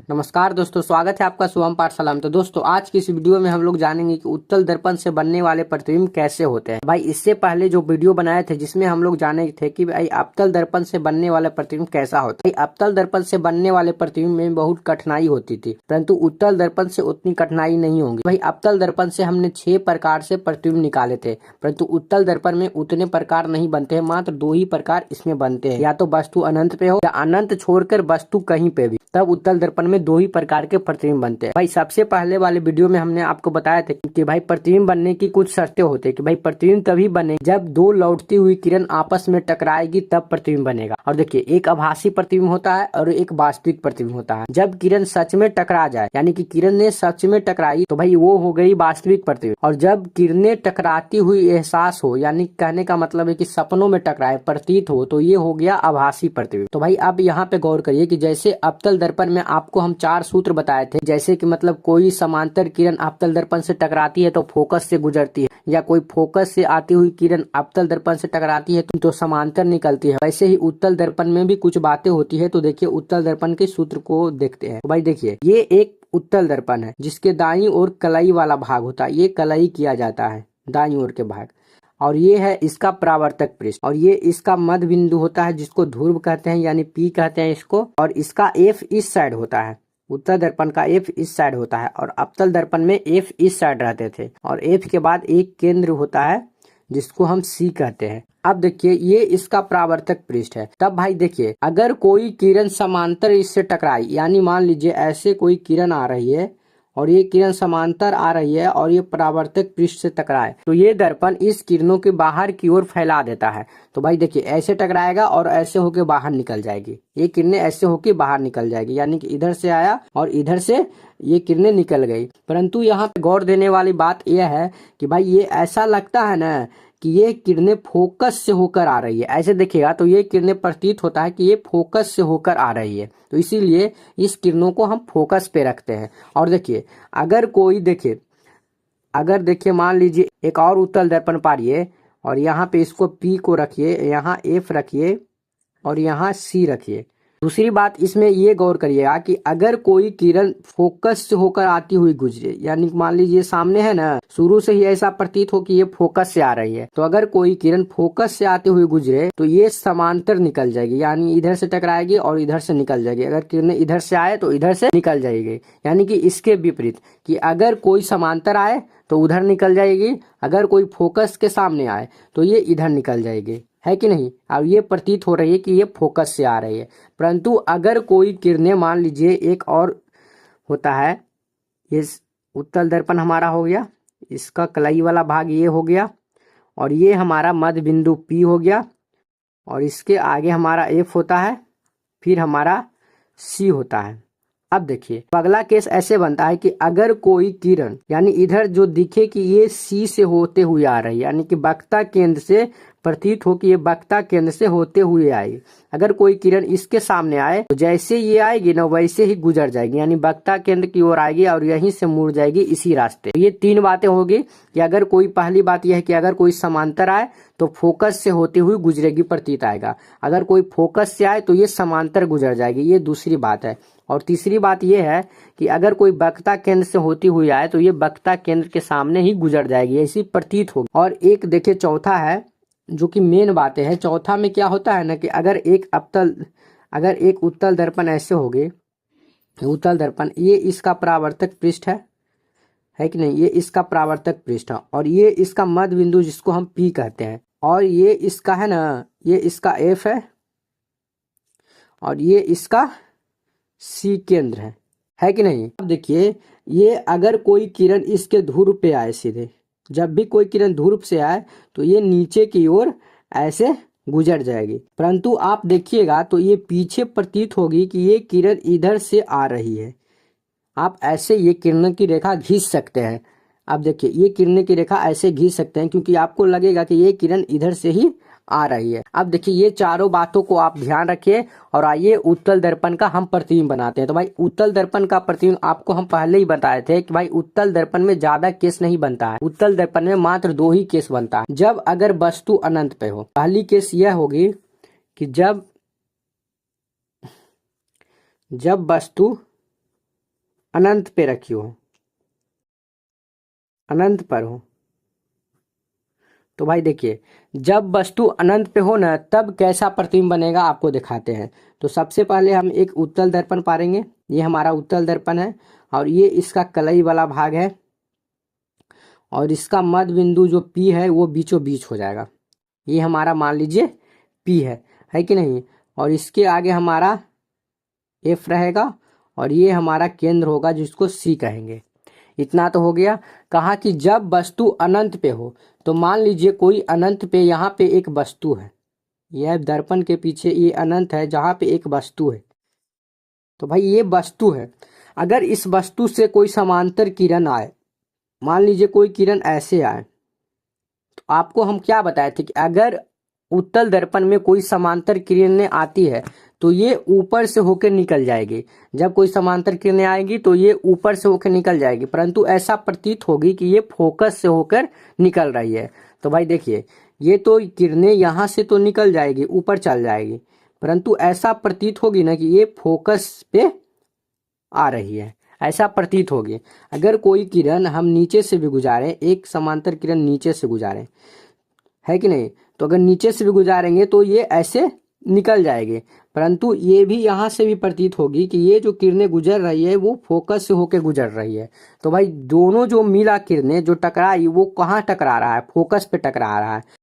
नमस्कार दोस्तों, स्वागत है आपका शुभम पाठशाला में। तो दोस्तों, आज की इस वीडियो में हम लोग जानेंगे कि उत्तल दर्पण से बनने वाले प्रतिबिंब कैसे होते हैं। भाई, इससे पहले जो वीडियो बनाए थे जिसमें हम लोग जाने थे कि भाई अवतल दर्पण से बनने वाला प्रतिबिंब कैसा होता है। अवतल दर्पण से बनने वाले प्रतिबिंब में बहुत कठिनाई होती थी, परंतु उत्तल दर्पण से उतनी कठिनाई नहीं होगी। भाई, अवतल दर्पण से हमने 6 प्रकार से प्रतिबिंब निकाले थे, परंतु उत्तल दर्पण में उतने प्रकार नहीं बनते हैं। मात्र 2 ही प्रकार इसमें बनते हैं, या तो वस्तु अनंत पे हो या अनंत छोड़कर वस्तु कहीं पे भी, तब उत्तल दर्पण में 2 ही प्रकार के प्रतिबिंब बनते हैं। भाई, सबसे पहले वाले वीडियो में हमने आपको बताया था कि भाई प्रतिबिंब बनने की कुछ शर्तें होती है कि भाई प्रतिबिंब तभी बने जब 2 लौटती हुई किरण आपस में टकराएगी, तब प्रतिबिंब बनेगा। और देखिए, एक आभासी प्रतिबिंब होता है और एक वास्तविक प्रतिबिंब होता है। जब किरण सच में टकरा जाए, यानी कि किरण ने सच में टकराई, तो भाई वो हो गई वास्तविक प्रतिबिंब। और जब किरणें टकराती हुई एहसास हो, यानी कहने का मतलब है कि सपनों में टकराए, प्रतीत हो, तो ये हो गया आभासी प्रतिबिंब। तो भाई अब यहाँ पे गौर करिए कि जैसे अवतल दर्पण में आपको हम 4 सूत्र बताए थे, जैसे कि मतलब कोई समांतर किरण अवतल दर्पण से टकराती है तो फोकस से गुजरती है, या कोई फोकस से आती हुई किरण अवतल दर्पण से टकराती है तो समांतर निकलती है। वैसे ही उत्तल दर्पण में भी कुछ बातें होती है। तो देखिए, उत्तल दर्पण के सूत्र को देखते हैं। तो भाई देखिए, ये एक उत्तल दर्पण है जिसके दाईं ओर कलई वाला भाग होता है। ये कलई किया जाता है दाईं ओर के भाग, और ये है इसका परावर्तक पृष्ठ, और ये इसका मध्य बिंदु होता है जिसको ध्रुव कहते हैं, यानी पी कहते हैं इसको। और इसका एफ इस साइड होता है, उत्तल दर्पण का एफ इस साइड होता है, और अवतल दर्पण में एफ इस साइड रहते थे। और एफ के बाद एक केंद्र होता है जिसको हम सी कहते हैं। अब देखिए, ये इसका परावर्तक पृष्ठ है। तब भाई देखिए, अगर कोई किरण समांतर इससे टकराई, यानी मान लीजिए ऐसे कोई किरण आ रही है और ये किरण समांतर आ रही है और ये परावर्तक पृष्ठ से टकराए, तो ये दर्पण इस किरणों के बाहर की ओर फैला देता है। तो भाई देखिए, ऐसे टकराएगा और ऐसे होके बाहर निकल जाएगी। ये किरणें ऐसे होके बाहर निकल जाएगी, यानी कि इधर से आया और इधर से ये किरणें निकल गई। परंतु यहाँ पे गौर देने वाली बात यह है कि भाई ये ऐसा लगता है ना कि ये किरणें फोकस से होकर आ रही है। ऐसे देखिएगा तो ये किरणें प्रतीत होता है कि ये फोकस से होकर आ रही है, तो इसीलिए इस किरणों को हम फोकस पे रखते हैं। और देखिए, अगर देखिए मान लीजिए एक और उत्तल दर्पण पारिए, और यहाँ पे इसको पी को रखिए, यहाँ एफ रखिए और यहाँ सी रखिए। दूसरी बात इसमें ये गौर करिएगा कि अगर कोई किरण फोकस से होकर आती हुई गुजरे, यानी मान लीजिए सामने है ना, शुरू से ही ऐसा प्रतीत हो कि ये फोकस से आ रही है, तो अगर कोई किरण फोकस से आती हुई गुजरे तो ये समांतर निकल जाएगी, यानी इधर से टकराएगी और इधर से निकल जाएगी। अगर किरण इधर से आए तो इधर से निकल जाएगी, यानी कि इसके विपरीत कि अगर कोई समांतर आए तो उधर निकल जाएगी, अगर कोई फोकस के सामने आए तो ये इधर निकल जाएगी, है कि नहीं। अब ये प्रतीत हो रही है कि ये फोकस से आ रही है। परंतु अगर कोई किरणें, मान लीजिए एक और होता है, ये उत्तल दर्पण हमारा हो गया, इसका कलाई वाला भाग ये हो गया, और ये हमारा मध्य बिंदु पी हो गया, और इसके आगे हमारा एफ होता है, फिर हमारा सी होता है। अब देखिए, अगला केस ऐसे बनता है कि अगर कोई किरण, यानी इधर जो दिखे कि ये सी से होते हुए आ रही है, यानी कि वक्ता केंद्र से प्रतीत हो कि ये वक्ता केंद्र से होते हुए आएगी। अगर कोई किरण इसके सामने आए तो जैसे ये आएगी ना, वैसे ही गुजर जाएगी, यानी वक्ता केंद्र की ओर आएगी और यहीं से मुड़ जाएगी इसी रास्ते। ये 3 बातें होगी कि अगर कोई, पहली बात यह है कि अगर कोई समांतर आए तो फोकस से होती हुई गुजरेगी, प्रतीत आएगा। अगर कोई फोकस से आए तो ये समांतर गुजर जाएगी, ये दूसरी बात है। और तीसरी बात यह है कि अगर कोई वक्ता केंद्र से होती हुई आए तो ये वक्ता केंद्र के सामने ही गुजर जाएगी, ऐसी प्रतीत होगी। और एक देखिए चौथा है, जो कि मेन बातें है। चौथा में क्या होता है ना कि अगर एक उत्तल दर्पण ऐसे होगे, उत्तल दर्पण, ये इसका परावर्तक पृष्ठ है कि नहीं, ये इसका परावर्तक पृष्ठ है, और ये इसका मध्य बिंदु जिसको हम पी कहते हैं, और ये इसका है ना, ये इसका एफ है, और ये इसका सी केंद्र है कि नहीं। अब देखिए, ये अगर कोई किरण इसके ध्रुव पे आए सीधे, जब भी कोई किरण ध्रुव से आए तो ये नीचे की ओर ऐसे गुजर जाएगी। परंतु आप देखिएगा तो ये पीछे प्रतीत होगी कि ये किरण इधर से आ रही है। आप ऐसे ये किरण की रेखा खींच सकते हैं। अब देखिए, ये किरण की रेखा ऐसे खींच सकते हैं क्योंकि आपको लगेगा कि ये किरण इधर से ही आ रही है। अब देखिए, ये चारों बातों को आप ध्यान रखिए, और आइए उत्तल दर्पण का हम प्रतिबिंब बनाते हैं। तो भाई, उत्तल दर्पण का प्रतिबिंब आपको हम पहले ही बताए थे कि भाई उत्तल दर्पण में ज्यादा केस नहीं बनता है। उत्तल दर्पण में मात्र 2 ही केस बनता है, जब अगर वस्तु अनंत पे हो। पहली केस यह होगी कि जब वस्तु अनंत पे रखी हो, अनंत पर हो, तो भाई देखिए जब वस्तु अनंत पे हो ना तब कैसा प्रतिबिंब बनेगा आपको दिखाते हैं। तो सबसे पहले हम एक उत्तल दर्पण पारेंगे, ये हमारा उत्तल दर्पण है और ये इसका कलई वाला भाग है और इसका मध्य बिंदु जो पी है वो बीचों बीच हो जाएगा, ये हमारा मान लीजिए पी है कि नहीं। और इसके आगे हमारा एफ रहेगा और ये हमारा केंद्र होगा जिसको सी कहेंगे। इतना तो हो गया। कहा कि जब वस्तु अनंत पे हो, तो मान लीजिए कोई अनंत पे यहाँ पे एक वस्तु है, यह दर्पण के पीछे ये अनंत है जहाँ पे एक वस्तु है, तो भाई ये वस्तु है। अगर इस वस्तु से कोई समांतर किरण आए, मान लीजिए कोई किरण ऐसे आए, तो आपको हम क्या बताए थे कि अगर उत्तल दर्पण में कोई समांतर किरणें आती है तो ये ऊपर से होकर निकल जाएगी। जब कोई समांतर किरणें आएगी तो ये ऊपर से होकर निकल जाएगी, परंतु ऐसा प्रतीत होगी कि ये फोकस से होकर निकल रही है। तो भाई देखिए ये तो किरणें यहाँ से तो निकल जाएगी, ऊपर चल जाएगी, परंतु ऐसा प्रतीत होगी ना कि ये फोकस पे आ रही है, ऐसा प्रतीत होगी। अगर कोई किरण हम नीचे से भी गुजारें, एक समांतर किरण नीचे से गुजारें, है कि नहीं, तो अगर नीचे से भी गुजारेंगे तो ये ऐसे निकल जाएंगे, परंतु ये भी यहाँ से भी प्रतीत होगी कि ये जो किरणें गुजर रही है वो फोकस से होकर गुजर रही है। तो भाई दोनों जो मिला किरणें जो टकराई वो कहाँ टकरा रहा है, फोकस पे टकरा रहा है।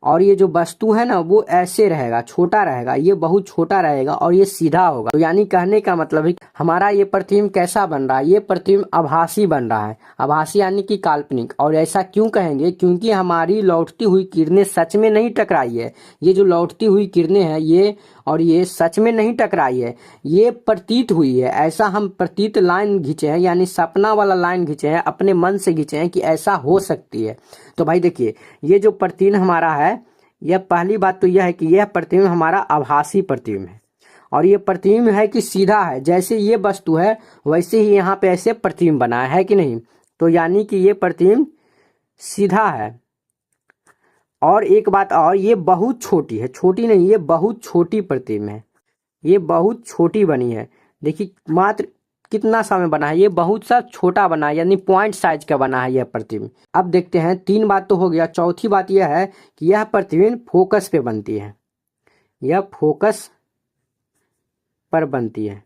और ये जो वस्तु है ना वो ऐसे रहेगा, छोटा रहेगा, ये बहुत छोटा रहेगा और ये सीधा होगा। तो यानी कहने का मतलब है हमारा ये प्रतिबिंब कैसा बन रहा है, ये प्रतिबिंब आभासी बन रहा है। आभासी यानी कि काल्पनिक। और ऐसा क्यों कहेंगे, क्योंकि हमारी लौटती हुई किरणें सच में नहीं टकराई है। ये जो लौटती हुई किरणें हैं ये और ये सच में नहीं टकराई है, ये प्रतीत हुई है। ऐसा हम प्रतीत लाइन खींचे हैं, यानी सपना वाला लाइन खींचे हैं, अपने मन से खींचे हैं कि ऐसा हो सकती है। तो भाई देखिए ये जो प्रतिबिंब हमारा है, यह पहली बात तो यह है कि यह प्रतिबिंब हमारा आभासी प्रतिबिंब है। और ये प्रतिबिंब है कि सीधा है, जैसे ये वस्तु है वैसे ही यहाँ पे ऐसे प्रतिबिंब बना है कि नहीं। तो यानी कि ये प्रतिबिंब सीधा है। और एक बात और, ये बहुत छोटी है, छोटी नहीं, ये बहुत छोटी प्रतिबिंब है, ये बहुत छोटी बनी है। देखिए मात्र कितना समय बना है, ये बहुत सा छोटा बना है, यानी पॉइंट साइज का बना है यह प्रतिबिंब। अब देखते हैं, तीन बात तो हो गया, चौथी बात यह है कि यह प्रतिबिंब फोकस पे बनती है, यह फोकस पर बनती है।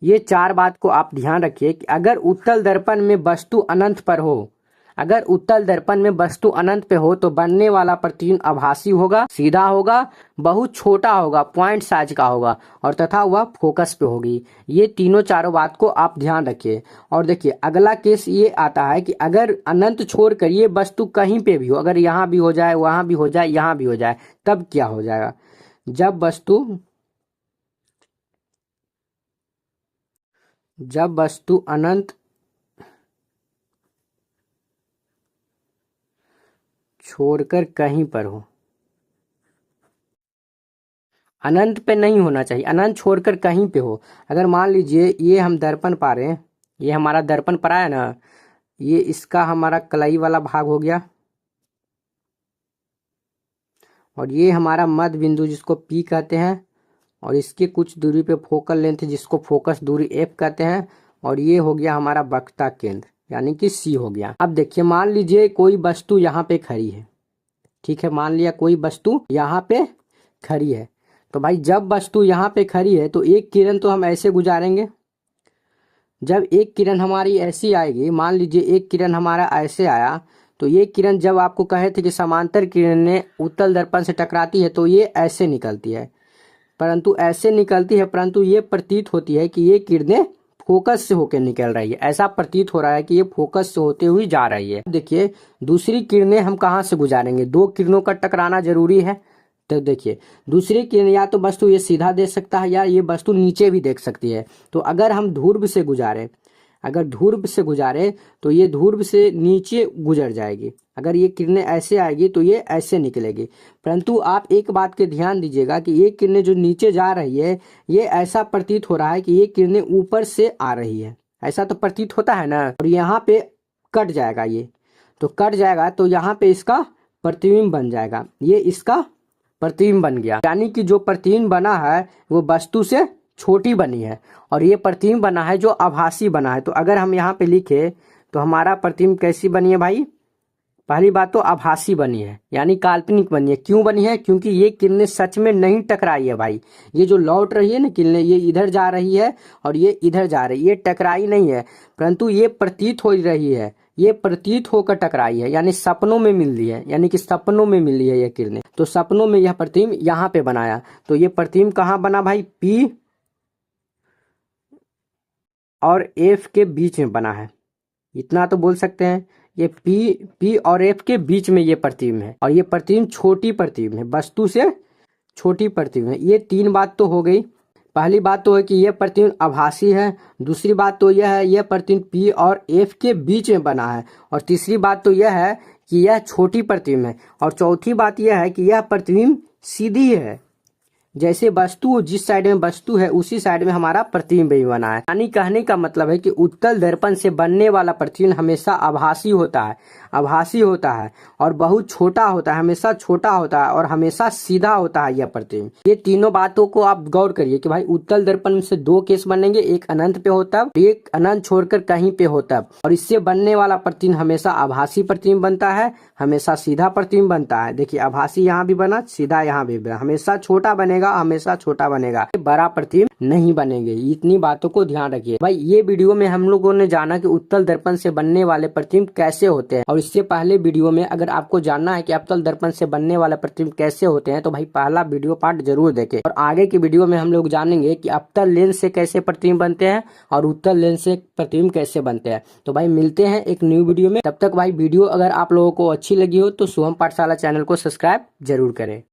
ये चार बात को आप ध्यान रखिए कि अगर उत्तल दर्पण में वस्तु अनंत पर हो, अगर उत्तल दर्पण में वस्तु अनंत पे हो तो बनने वाला प्रतिबिंब आभासी होगा, सीधा होगा, बहुत छोटा होगा, पॉइंट साइज का होगा और तथा वह फोकस पे होगी। ये तीनों चारों बात को आप ध्यान रखिए। और देखिए अगला केस ये आता है कि अगर अनंत छोड़कर ये वस्तु कहीं पे भी हो, अगर यहाँ भी हो जाए, वहां भी हो जाए, यहाँ भी हो जाए, तब क्या हो जाएगा। जब वस्तु अनंत छोड़कर कहीं पर हो, अनंत पे नहीं होना चाहिए, अनंत छोड़कर कहीं पे हो। अगर मान लीजिए ये हम दर्पण पा रहे हैं, ये हमारा दर्पण पड़ा है ना, ये इसका हमारा कलाई वाला भाग हो गया और ये हमारा मध्य बिंदु जिसको पी कहते हैं और इसके कुछ दूरी पे फोकल लेंथ जिसको फोकस दूरी एफ कहते हैं और ये हो गया हमारा वक्रता केंद्र यानी कि सी हो गया। अब देखिए मान लीजिए कोई वस्तु यहाँ पे खड़ी है, ठीक है, मान लिया कोई वस्तु यहाँ पे खड़ी है। तो भाई जब वस्तु यहाँ पे खड़ी है तो एक किरण तो हम ऐसे गुजारेंगे। जब एक किरण हमारी ऐसी आएगी, मान लीजिए एक किरण हमारा ऐसे आया, तो ये किरण जब आपको कहे थे कि समांतर किरणें उत्तल दर्पण से टकराती है तो ये ऐसे निकलती है, परंतु ऐसे निकलती है, परंतु ये प्रतीत होती है कि ये किरणें फोकस से होकर निकल रही है। ऐसा प्रतीत हो रहा है कि ये फोकस से होते हुए जा रही है। देखिए दूसरी किरणें हम कहाँ से गुजारेंगे, दो किरणों का टकराना जरूरी है। तो देखिए दूसरी किरण या तो वस्तु ये सीधा देख सकता है या ये वस्तु नीचे भी देख सकती है। तो अगर हम ध्रुव से गुजारें, अगर ध्रुव से गुजारे तो ये ध्रुव से नीचे गुजर जाएगी। अगर ये किरणें ऐसे आएगी तो ये ऐसे निकलेगी। परंतु आप एक बात के ध्यान दीजिएगा कि ये किरणें जो नीचे जा रही है, ये ऐसा प्रतीत हो रहा है कि ये किरणें ऊपर से आ रही है, ऐसा तो प्रतीत होता है ना। और यहाँ पे कट जाएगा, ये तो कट जाएगा तो यहाँ पे इसका प्रतिबिंब बन जाएगा, ये इसका प्रतिबिंब बन गया। यानी कि जो प्रतिबिंब बना है वो वस्तु से छोटी बनी है और ये प्रतिबिंब बना है जो आभासी बना है। तो अगर हम यहाँ पे लिखे तो हमारा प्रतिबिंब कैसी बनी है भाई? पहली बात तो आभासी बनी है, यानी काल्पनिक बनी है। क्यों बनी है? क्योंकि ये किरणें सच में नहीं टकराई है भाई। ये जो लौट रही है ना किरणें, ये इधर जा रही है और ये इधर जा रही है, ये टकराई नहीं है, परंतु ये प्रतीत हो रही है, ये प्रतीत होकर टकराई है, यानी सपनों में मिल रही है, यानी कि सपनों में मिल रही है ये किरणें। तो सपनों में यह प्रतिबिंब यहाँ पे बनाया। तो ये प्रतिबिंब कहाँ बना भाई? पी और एफ के बीच में बना है। इतना तो बोल सकते हैं, ये पी और एफ के बीच में ये प्रतिबिंब है और ये प्रतिबिंब छोटी प्रतिबिंब है, वस्तु से छोटी प्रतिबिंब है। ये तीन बात तो हो गई। पहली बात तो है कि यह प्रतिबिंब आभासी है, दूसरी बात तो यह है यह प्रतिबिंब पी और एफ के बीच में बना है, और तीसरी बात तो यह है कि यह छोटी प्रतिबिंब है, और चौथी बात यह है कि यह प्रतिबिंब सीधी है। जैसे वस्तु जिस साइड में वस्तु है उसी साइड में हमारा प्रतिबिंब भी बना है। यानी कहने का मतलब है कि उत्तल दर्पण से बनने वाला प्रतिबिंब हमेशा आभासी होता है, आभासी होता है और बहुत छोटा होता है, हमेशा छोटा होता है और हमेशा सीधा होता है यह प्रतिबिंब। ये तीनों बातों को आप गौर करिए कि भाई उत्तल दर्पण से दो केस बनेंगे, एक अनंत पे होता है, एक अनंत छोड़कर कहीं पे होता है, और इससे बनने वाला प्रतिबिंब हमेशा आभासी प्रतिबिंब बनता है, हमेशा सीधा प्रतिबिंब बनता है। देखिए आभासी यहाँ भी बना, सीधा यहाँ भी बना, हमेशा छोटा बनेगा, हमेशा छोटा बनेगा, बड़ा प्रतिबिंब नहीं बनेंगे। इतनी बातों को ध्यान रखिए भाई। ये वीडियो में हम लोगों ने जाना कि उत्तल दर्पण से बनने वाले प्रतिबिंब कैसे होते हैं, और इससे पहले वीडियो में अगर आपको जानना है कि अवतल दर्पण से बनने वाले प्रतिबिंब कैसे होते हैं तो भाई पहला वीडियो पार्ट जरूर देखें। और आगे की वीडियो में हम लोग जानेंगे कि अवतल लेंस से कैसे प्रतिबिंब बनते हैं और उत्तल लेंस से प्रतिबिंब कैसे बनते हैं। तो भाई मिलते हैं एक न्यू वीडियो में, तब तक भाई वीडियो अगर आप लोगों को अच्छी लगी हो तो शुभम पाठशाला चैनल को सब्सक्राइब जरूर करें।